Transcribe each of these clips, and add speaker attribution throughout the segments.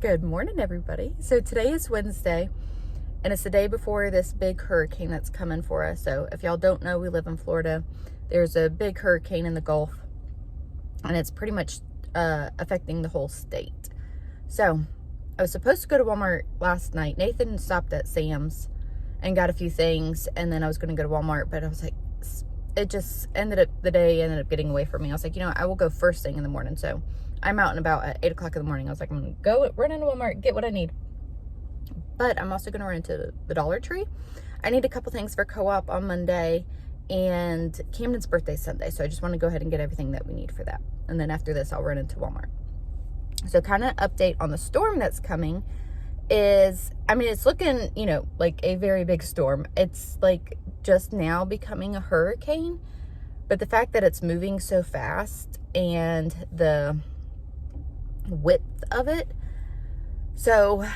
Speaker 1: Good morning, everybody. So today is Wednesday, and it's the day before this big hurricane that's coming for us. So if y'all don't know, we live in Florida. There's a big hurricane in the Gulf, and it's pretty much affecting the whole state. So I was supposed to go to Walmart last night. Nathan stopped at Sam's and got a few things, and then I was going to go to Walmart, but I was like, it just the day ended up getting away from me. I was like, you know, I will go first thing in the morning. So I'm out and about at 8 o'clock in the morning. I was like, I'm going to go run into Walmart, get what I need. But I'm also going to run into the Dollar Tree. I need a couple things for co-op on Monday, and Camden's birthday Sunday. So I just want to go ahead and get everything that we need for that. And then after this, I'll run into Walmart. So kind of update on the storm that's coming is, I mean, it's looking, you know, like a very big storm. It's like just now becoming a hurricane, but the fact that it's moving so fast and the width of it. So,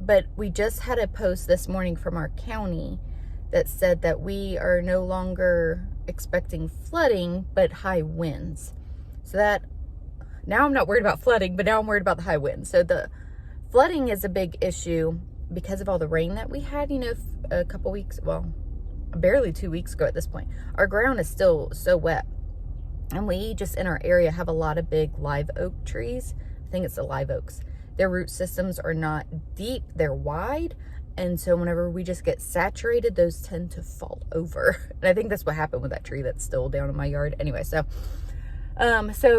Speaker 1: but we just had a post this morning from our county that said that we are no longer expecting flooding, but high winds. So that, now I'm not worried about flooding, but now I'm worried about the high winds. So the flooding is a big issue because of all the rain that we had, you know, a couple weeks, well, barely 2 weeks ago at this point. Our ground is still so wet. And we just in our area have a lot of big live oak trees. I think it's the live oaks. Their root systems are not deep, they're wide. And so whenever we just get saturated, those tend to fall over. And I think that's what happened with that tree that's still down in my yard. Anyway, so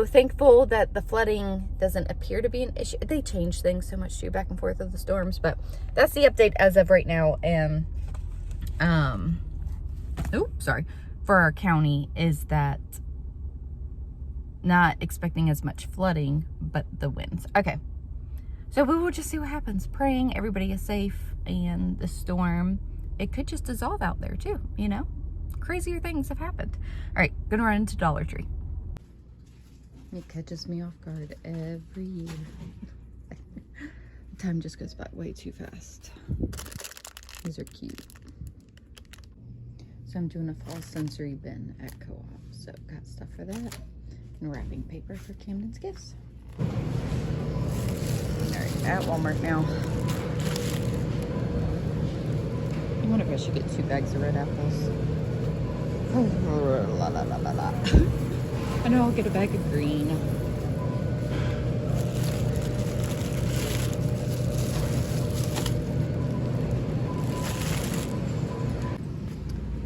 Speaker 1: thankful that the flooding doesn't appear to be an issue. They change things so much too, back and forth of the storms, but that's the update as of right now. And for our county is that not expecting as much flooding, but the winds. Okay, so we will just see what happens. Praying everybody is safe, and the storm, it could just dissolve out there too, you know. Crazier things have happened. All right, gonna run into Dollar Tree. It catches me off guard every year. Time just goes by way too fast. These are cute. So I'm doing a fall sensory bin at co-op. So got stuff for that. And wrapping paper for Camden's gifts. All right, at Walmart now. I wonder if I should get 2 bags of red apples. Oh, la la la la la. I know I'll get a bag of green.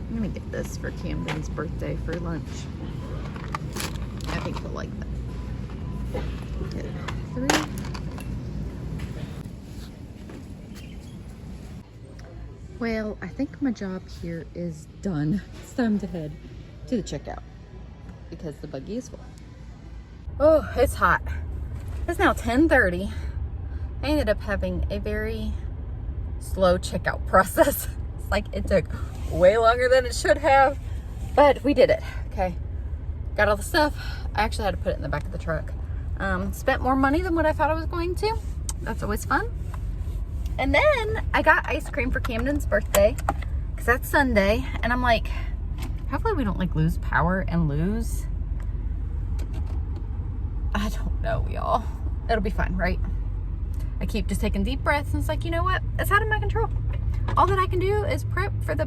Speaker 1: I'm gonna get this for Camden's birthday for lunch. I think he'll like that. Get 3. Well, I think my job here is done. It's time to head to the checkout because the buggy is full. Oh, it's hot. It's now 10:30. I ended up having a very slow checkout process. It's like it took way longer than it should have, but we did it. Okay, got all the stuff. I actually had to put it in the back of the truck. Spent more money than what I thought I was going to. That's always fun. And then I got ice cream for Camden's birthday because that's Sunday, and I'm like, hopefully we don't like lose power and lose, I don't know, y'all. It'll be fine, right? I keep just taking deep breaths, and it's like, you know what? It's out of my control. All that I can do is prep for the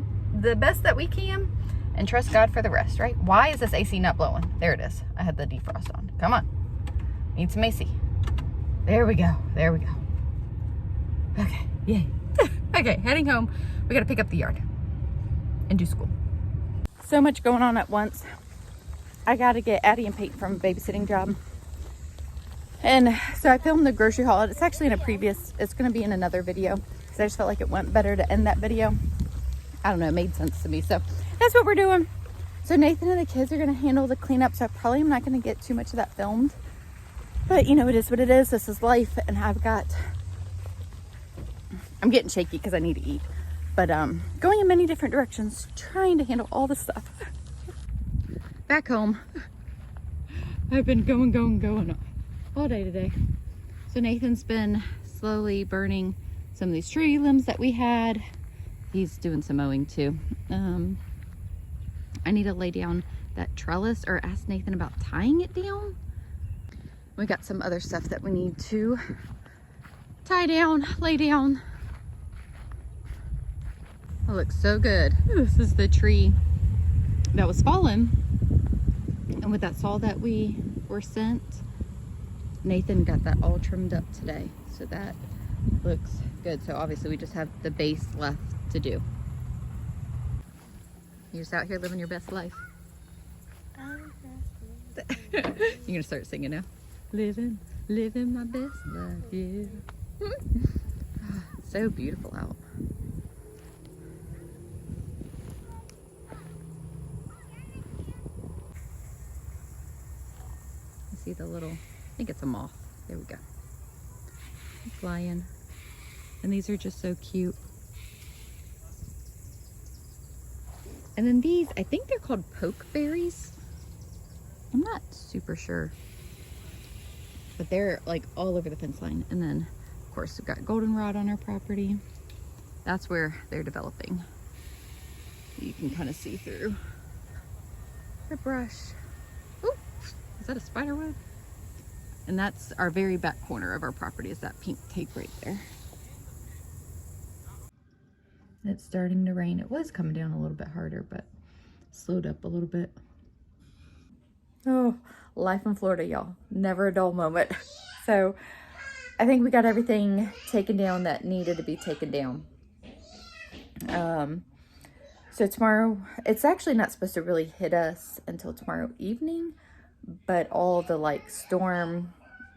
Speaker 1: best that we can and trust God for the rest, right? Why is this AC not blowing? There it is. I had the defrost on. Come on. Need some AC. There we go. There we go. Okay. Yay. Okay, heading home. We got to pick up the yard and do school. So much going on at once. I got to get Addie and Payton from a babysitting job. And so I filmed the grocery haul. It's actually in a previous, it's going to be in another video because I just felt like it went better to end that video. I don't know, it made sense to me. So that's what we're doing. So Nathan and the kids are going to handle the cleanup. So I probably am not going to get too much of that filmed. But you know, it is what it is. This is life. And I'm getting shaky because I need to eat. But going in many different directions, trying to handle all the stuff. Back home, I've been going all day today. So Nathan's been slowly burning some of these tree limbs that we had. He's doing some mowing too. I need to lay down that trellis, or ask Nathan about tying it down. We got some other stuff that we need to tie down, lay down. It looks so good. Ooh, this is the tree that was fallen. And with that saw that we were sent, Nathan got that all trimmed up today. So that looks good. So obviously we just have the base left to do. You're just out here living your best life. You're gonna start singing now. Living my best life, yeah. So beautiful out. You see the little, I think it's a moth. There we go. Flying. And these are just so cute. And then these, I think they're called pokeberries. I'm not super sure. But they're like all over the fence line. And then, of course, we've got goldenrod on our property. That's where they're developing. You can kind of see through the brush. Ooh, is that a spider web? And that's our very back corner of our property, is that pink tape right there. It's starting to rain. It was coming down a little bit harder, but slowed up a little bit. Oh, life in Florida, y'all. Never a dull moment. So I think we got everything taken down that needed to be taken down. So tomorrow, it's actually not supposed to really hit us until tomorrow evening, but all the like storm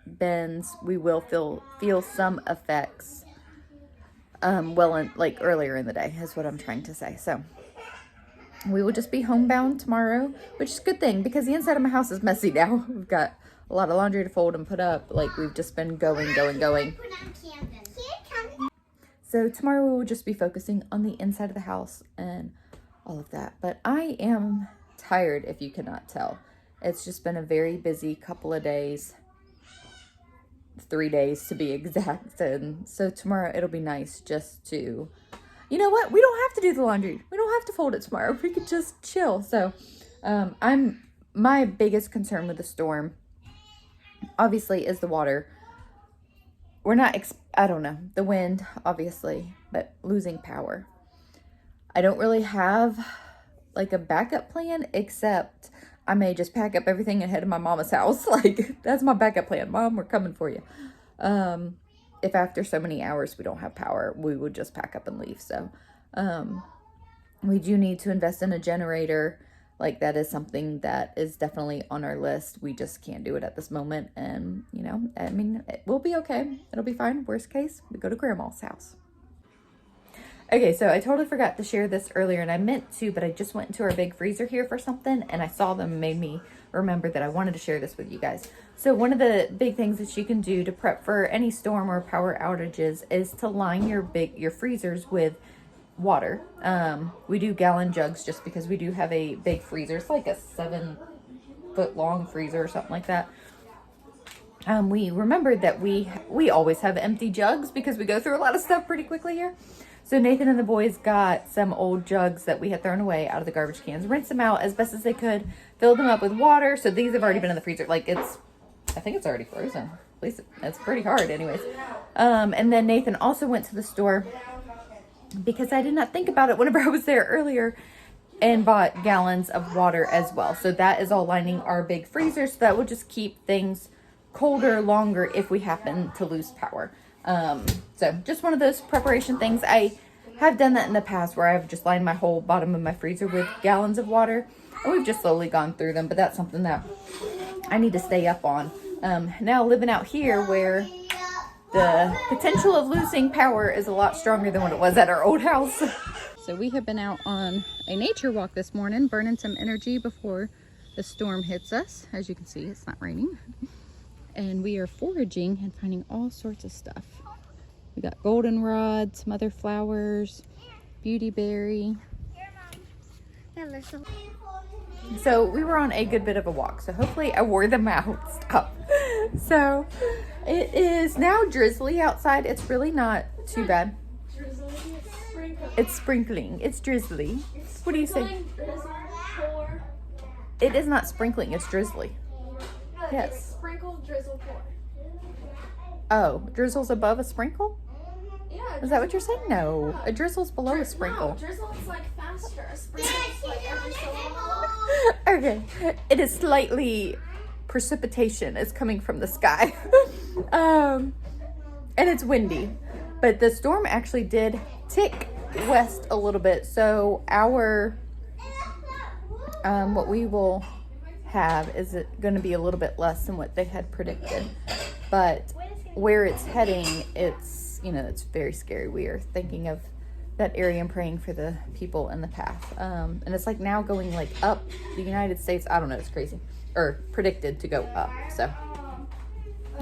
Speaker 1: bends, we will feel some effects like earlier in the day is what I'm trying to say. So we will just be homebound tomorrow, which is a good thing because the inside of my house is messy now. We've got a lot of laundry to fold and put up. Like we've just been going. So tomorrow we will just be focusing on the inside of the house and all of that. But I am tired, if you cannot tell. It's just been a very busy couple of days. 3 days to be exact. And so tomorrow it'll be nice just to, you know what? We don't have to do the laundry. We don't have to fold it tomorrow. We could just chill. So my biggest concern with the storm, obviously, is the water. We're not, I don't know, the wind, obviously, but losing power. I don't really have like a backup plan, except I may just pack up everything and head to my mama's house. Like, that's my backup plan. Mom, we're coming for you. If after so many hours we don't have power, we would just pack up and leave. So, we do need to invest in a generator. Like, that is something that is definitely on our list. We just can't do it at this moment. And, you know, I mean, we'll be okay. It'll be fine. Worst case, we go to grandma's house. Okay, so I totally forgot to share this earlier, and I meant to, but I just went into our big freezer here for something, and I saw them and made me remember that I wanted to share this with you guys. So one of the big things that you can do to prep for any storm or power outages is to line your freezers with water. We do gallon jugs just because we do have a big freezer. It's like a 7-foot long freezer or something like that. We remembered that we always have empty jugs because we go through a lot of stuff pretty quickly here. So Nathan and the boys got some old jugs that we had thrown away out of the garbage cans, rinsed them out as best as they could, filled them up with water. So these have already been in the freezer. Like I think it's already frozen. At least it's pretty hard anyways. And then Nathan also went to the store because I did not think about it whenever I was there earlier, and bought gallons of water as well. So that is all lining our big freezer. So that will just keep things colder longer if we happen to lose power. So just one of those preparation things. I have done that in the past where I've just lined my whole bottom of my freezer with gallons of water, and we've just slowly gone through them, but that's something that I need to stay up on. Now living out here where the potential of losing power is a lot stronger than what it was at our old house. So we have been out on a nature walk this morning, burning some energy before the storm hits us. As you can see, it's not raining. And we are foraging and finding all sorts of stuff. We got goldenrod, some other flowers, beautyberry. So we were on a good bit of a walk. So hopefully I wore them out. Stop. So it is now drizzly outside. It's really not too bad. It's sprinkling. It's drizzly. What do you say? It is not sprinkling. It's drizzly. Yes.
Speaker 2: Sprinkle, drizzle, pour.
Speaker 1: Oh, drizzle's above a sprinkle?
Speaker 2: Yeah.
Speaker 1: Is that what you're saying? No, a drizzle's below a sprinkle.
Speaker 2: No, drizzle is like faster. A sprinkle is like every so long.
Speaker 1: Okay, it is slightly precipitation is coming from the sky. And it's windy, but the storm actually did tick west a little bit. So our what we will have is it going to be a little bit less than what they had predicted, but where it's heading, it's, you know, it's very scary. We are thinking of that area and praying for the people in the path. And it's like now going like up the United States. I don't know, it's crazy, or predicted to go up. So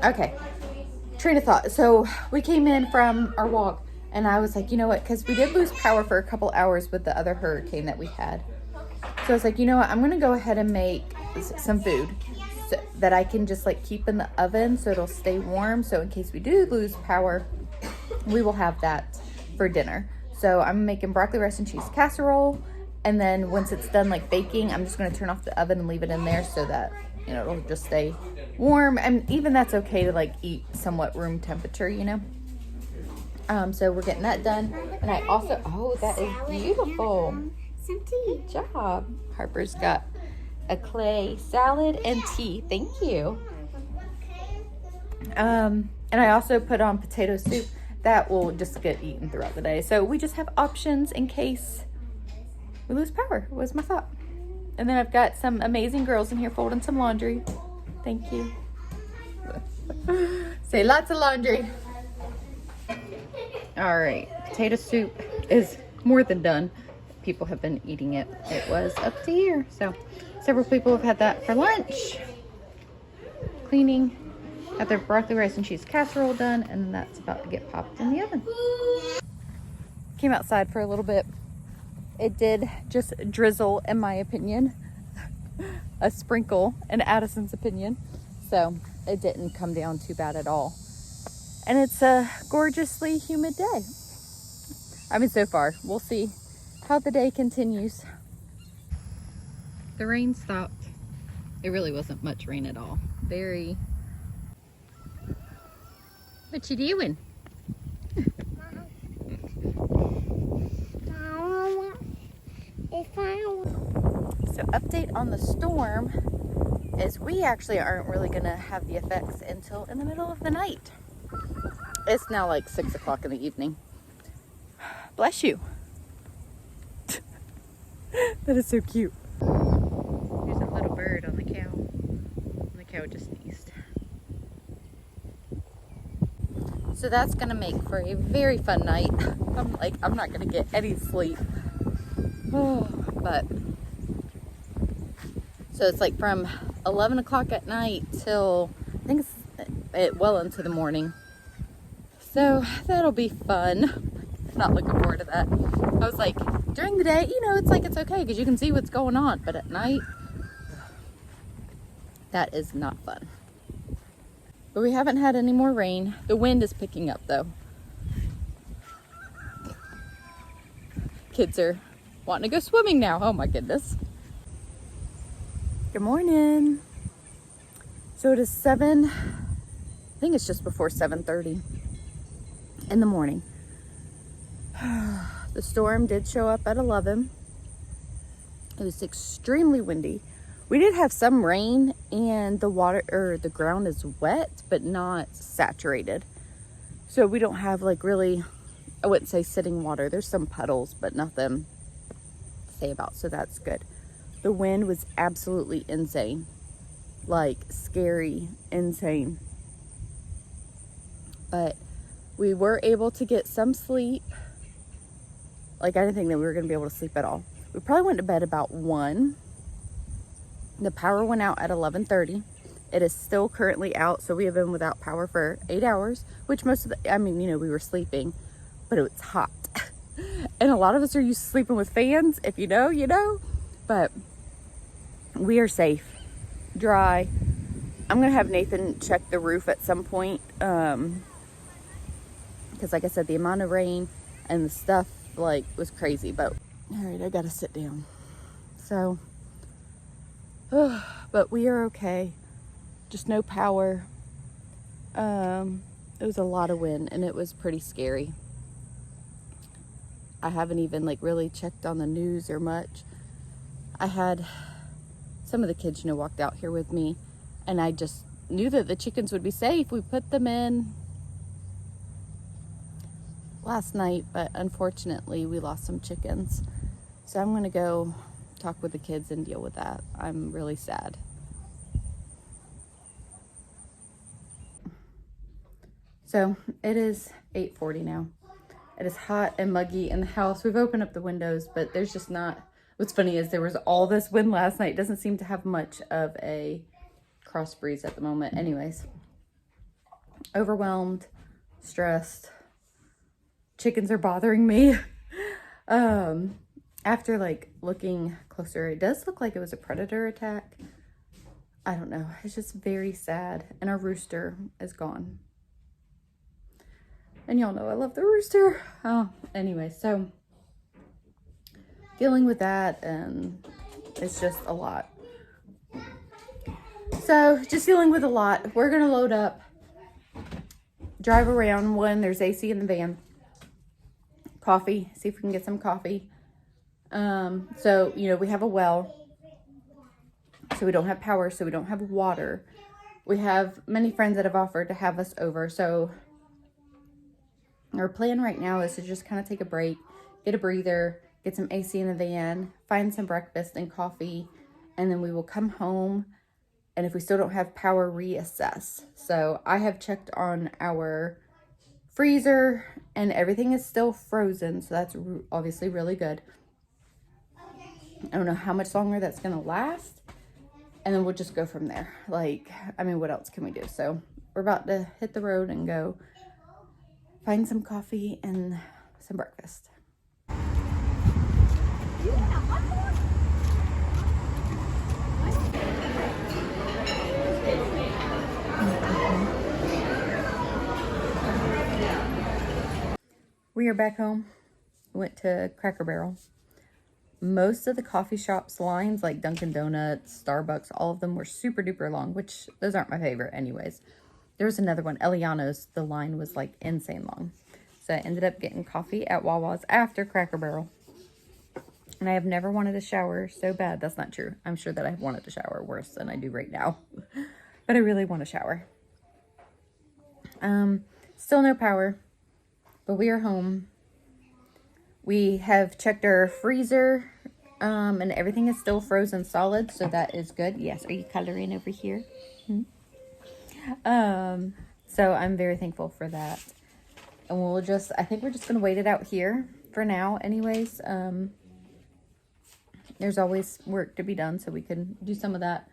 Speaker 1: okay, train of thought. So we came in from our walk and I was like, you know what, because we did lose power for a couple hours with the other hurricane that we had. So I was like, you know what, I'm gonna go ahead and make some food so that I can just like keep in the oven so it'll stay warm, so in case we do lose power, we will have that for dinner. So I'm making broccoli, rice, and cheese casserole, and then once it's done like baking, I'm just gonna turn off the oven and leave it in there so that, you know, it'll just stay warm. And even that's okay to like eat somewhat room temperature, you know. So we're getting that done. And I also, oh, that is beautiful. Good job. Harper's got a clay salad and tea. Thank you. And I also put on potato soup that will just get eaten throughout the day. So we just have options in case we lose power, was my thought. And then I've got some amazing girls in here folding some laundry. Thank you. Say lots of laundry. All right, potato soup is more than done. People have been eating it. It was up to here. So several people have had that for lunch. Cleaning, got their broccoli, rice, and cheese casserole done, and then that's about to get popped in the oven. Came outside for a little bit. It did just drizzle, in my opinion. A sprinkle, in Addison's opinion. So it didn't come down too bad at all. And it's a gorgeously humid day. I mean, so far. We'll see how the day continues. The rain stopped. It really wasn't much rain at all. Very. What you doing? So update on the storm is we actually aren't really gonna have the effects until in the middle of the night. It's now like 6 o'clock in the evening. Bless you. That is so cute. There's a little bird on the cow. And the cow just sneezed. So that's gonna make for a very fun night. I'm not gonna get any sleep. But so it's like from 11 o'clock at night till I think it's well into the morning. So that'll be fun. Not looking forward to that. I was like, during the day, you know, it's like it's okay because you can see what's going on, but at night, that is not fun. But we haven't had any more rain. The wind is picking up though. Kids are wanting to go swimming now. Oh my goodness. Good morning. So it is I think it's just before 7:30 in the morning. The storm did show up at 11. It was extremely windy. We did have some rain and the ground is wet, but not saturated. So we don't have like really, I wouldn't say sitting water. There's some puddles, but nothing to say about, so that's good. The wind was absolutely insane. Like scary, insane. But we were able to get some sleep. Like, I didn't think that we were going to be able to sleep at all. We probably went to bed about 1. The power went out at 11:30. It is still currently out, so we have been without power for 8 hours, which most of the, I mean, you know, we were sleeping, but it was hot. And a lot of us are used to sleeping with fans. If you know, you know. But we are safe, dry. I'm going to have Nathan check the roof at some point. Because like I said, the amount of rain and the stuff like was crazy. But all right, I gotta sit down. So but we are okay. Just no power. It was a lot of wind and it was pretty scary. I haven't even like really checked on the news or much. I had some of the kids, walked out here with me, and I just knew that the chickens would be safe. We put them in last night, but unfortunately we lost some chickens. So I'm gonna go talk with the kids and deal with that. I'm really sad. So it is 8:40 now. It is hot and muggy in the house. We've opened up the windows, but there's just not. What's funny is there was all this wind last night. It doesn't seem to have much of a cross breeze at the moment. Anyways, overwhelmed, stressed. Chickens are bothering me. After like looking closer, it does look like it was a predator attack. I don't know. It's just very sad. And our rooster is gone. And y'all know I love the rooster. Oh, anyway, so dealing with that, and it's just a lot. So just dealing with a lot. We're gonna load up, drive around. One, there's AC in the van. Coffee, see if we can get some coffee. So we have a well, so we don't have power, so we don't have water. We have many friends that have offered to have us over, so our plan right now is to just kind of take a break, get a breather, get some AC in the van, find some breakfast and coffee, and then we will come home, and if we still don't have power, reassess. So I have checked on our freezer and everything is still frozen, so that's obviously really good. I don't know how much longer that's gonna last, and then we'll just go from there. What else can we do? So we're about to hit the road and go find some coffee and some breakfast. We are back home. We went to Cracker Barrel. Most of the coffee shops lines, like Dunkin' Donuts, Starbucks, all of them were super duper long, which those aren't my favorite anyways. There was another one, Eliano's. The line was like insane long. So I ended up getting coffee at Wawa's after Cracker Barrel. And I have never wanted a shower so bad. That's not true. I'm sure that I've wanted to shower worse than I do right now. But I really want to shower. Still no power. But we are home. We have checked our freezer. And everything is still frozen solid. So that is good. Yes. Are you coloring over here? So I'm very thankful for that. And I think we're just going to wait it out here for now anyways. There's always work to be done, so we can do some of that.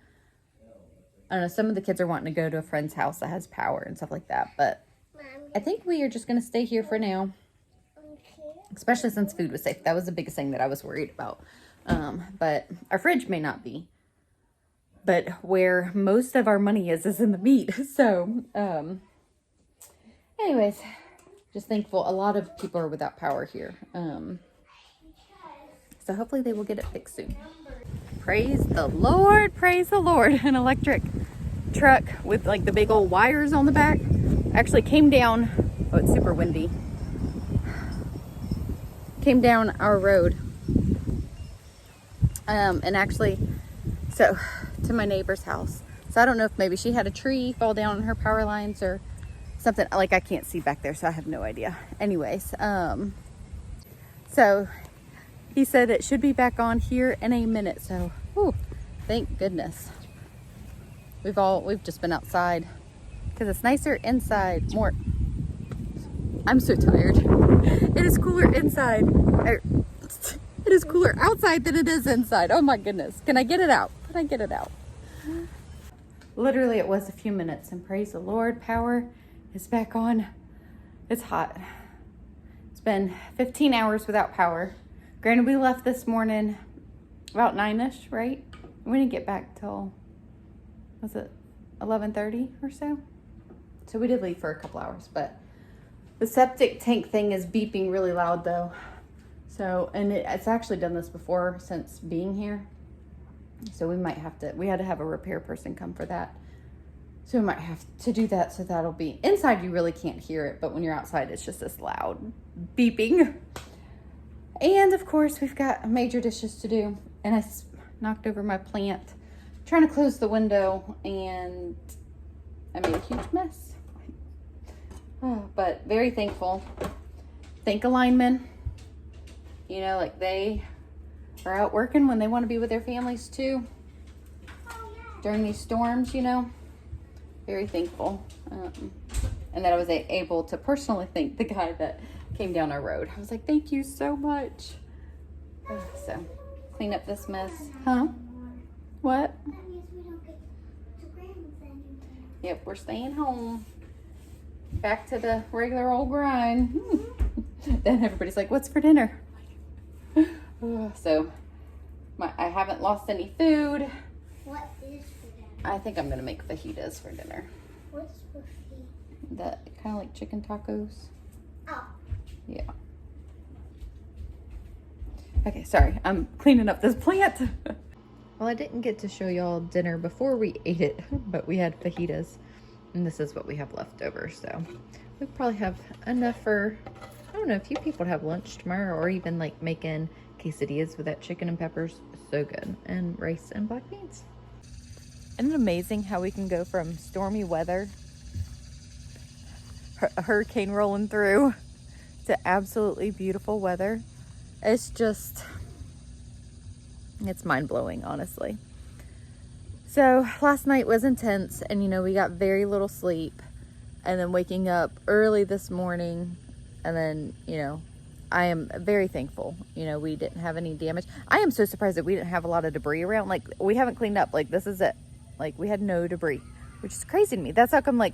Speaker 1: I don't know, some of the kids are wanting to go to a friend's house that has power and stuff like that, but I think we are just going to stay here for now. Especially since food was safe. That was the biggest thing that I was worried about. But our fridge may not be. But where most of our money is in the meat. So, anyways, just thankful. A lot of people are without power here. So hopefully they will get it fixed soon. Praise the Lord. Praise the Lord. An electric truck with like the big old wires on the back actually came down. Oh, it's super windy. Came down our road. And actually, so to my neighbor's house. So I don't know if maybe she had a tree fall down on her power lines or something. Like I can't see back there, so I have no idea. Anyways, so he said it should be back on here in a minute. So, whew, thank goodness. We've just been outside because it's nicer inside. More. I'm so tired. It is cooler inside. It is cooler outside than it is inside. Oh my goodness. Can I get it out? Can I get it out? Literally, it was a few minutes, and praise the Lord, power is back on. It's hot. It's been 15 hours without power. Granted, we left this morning about 9-ish, right? We didn't get back till, was it 11:30 or so? So we did leave for a couple hours, but the septic tank thing is beeping really loud though. So, and it's actually done this before since being here. So we had to have a repair person come for that. So we might have to do that. So that'll be inside. You really can't hear it, but when you're outside, it's just this loud beeping. And of course, we've got major dishes to do. And I knocked over my plant, trying to close the window, and I made a huge mess. But very thankful. Thank a lineman. You know, like they are out working when they want to be with their families too. During these storms, you know. Very thankful. And that I was able to personally thank the guy that came down our road. I was like, thank you so much. So, clean up this mess. Huh? What? Yep, we're staying home. Back to the regular old grind. Then everybody's like, what's for dinner? So, I haven't lost any food.
Speaker 2: What is for dinner?
Speaker 1: I think I'm going to make fajitas for dinner.
Speaker 2: What's for fajita?
Speaker 1: That kind of like chicken tacos.
Speaker 2: Oh.
Speaker 1: Yeah. Okay, sorry. I'm cleaning up this plant. Well, I didn't get to show y'all dinner before we ate it, but we had fajitas. And this is what we have left over. So we probably have enough for, I don't know, a few people to have lunch tomorrow, or even like making quesadillas with that chicken and peppers. So good. And rice and black beans. Isn't it amazing how we can go from stormy weather, a hurricane rolling through, to absolutely beautiful weather? It's just, it's mind-blowing, honestly. So last night was intense, and you know, we got very little sleep, and then waking up early this morning, and then, you know, I am very thankful, you know, we didn't have any damage. I am so surprised that we didn't have a lot of debris around. Like, we haven't cleaned up. Like, this is it. Like, we had no debris, which is crazy to me. That's how come, like,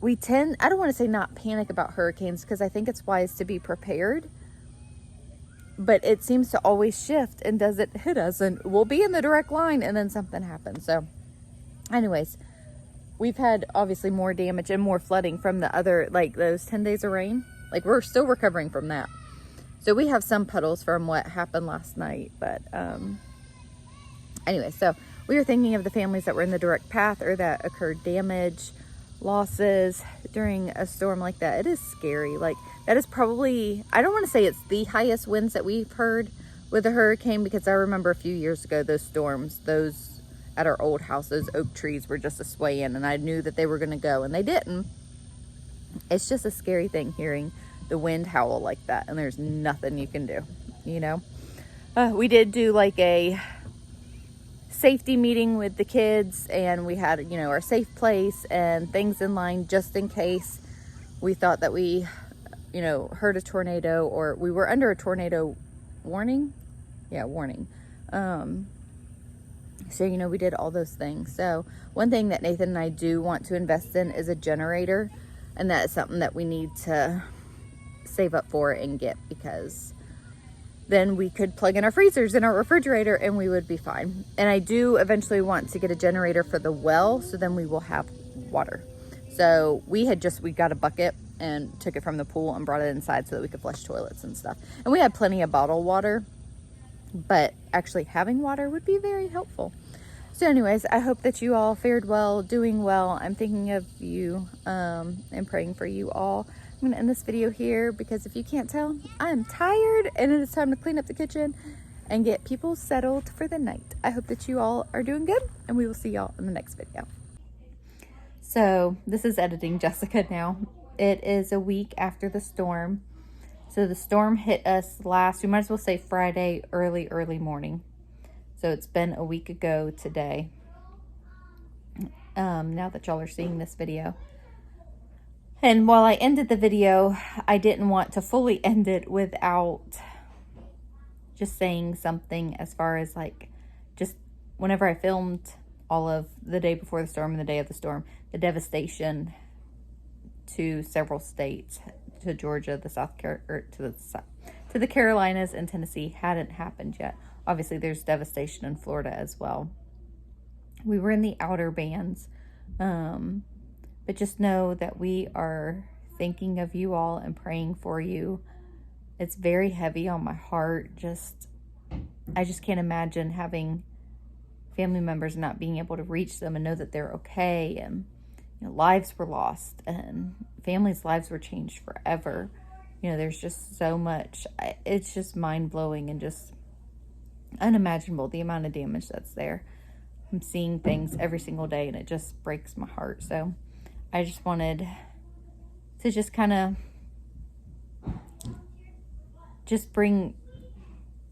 Speaker 1: we tend, I don't want to say not panic about hurricanes, because I think it's wise to be prepared. But it seems to always shift and doesn't hit us, and we'll be in the direct line and then something happens. So anyways, we've had obviously more damage and more flooding from the other, like those 10 days of rain. Like, we're still recovering from that. So we have some puddles from what happened last night. But anyway, so we were thinking of the families that were in the direct path or that occurred damage, losses during a storm like that. It is scary. Like, that is probably, I don't want to say it's the highest winds that we've heard with a hurricane, because I remember a few years ago, those storms, those at our old house, those oak trees were just a swaying, and I knew that they were going to go, and they didn't. It's just a scary thing hearing the wind howl like that, and there's nothing you can do, you know. We did do like a safety meeting with the kids, and we had, you know, our safe place and things in line just in case we thought that we, you know, heard a tornado, or we were under a tornado warning. Yeah, warning. So, you know, we did all those things. So one thing that Nathan and I do want to invest in is a generator, and that is something that we need to save up for and get, because then we could plug in our freezers and our refrigerator and we would be fine. And I do eventually want to get a generator for the well, so then we will have water. So we got a bucket and took it from the pool and brought it inside so that we could flush toilets and stuff. And we had plenty of bottled water, but actually having water would be very helpful. So anyways, I hope that you all fared well, doing well. I'm thinking of you and praying for you all. I'm gonna end this video here, because if you can't tell, I'm tired and it is time to clean up the kitchen and get people settled for the night. I hope that you all are doing good, and we will see y'all in the next video. So this is editing Jessica now. It is a week after the storm. So the storm hit us we might as well say Friday, early morning. So it's been a week ago today. Now that y'all are seeing this video. And while I ended the video, I didn't want to fully end it without just saying something as far as like, just whenever I filmed all of the day before the storm and the day of the storm, the devastation to several states, to Georgia, to the Carolinas and Tennessee hadn't happened yet. Obviously, there's devastation in Florida as well. We were in the outer bands, but just know that we are thinking of you all and praying for you. It's very heavy on my heart. I just can't imagine having family members not being able to reach them and know that they're okay. And, lives were lost and families' lives were changed forever. There's just so much. It's just mind-blowing and just unimaginable, the amount of damage that's there. I'm seeing things every single day and it just breaks my heart. So I just wanted to just kind of just bring,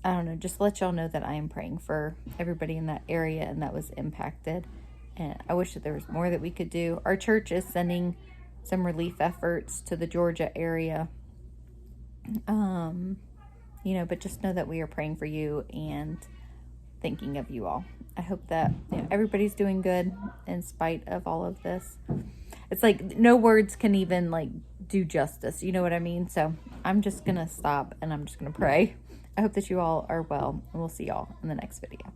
Speaker 1: I don't know, just let y'all know that I am praying for everybody in that area and that was impacted. And I wish that there was more that we could do. Our church is sending some relief efforts to the Georgia area. But just know that we are praying for you and thinking of you all. I hope that everybody's doing good in spite of all of this. It's like no words can even do justice. You know what I mean? So I'm just going to stop and I'm just going to pray. I hope that you all are well, and we'll see y'all in the next video.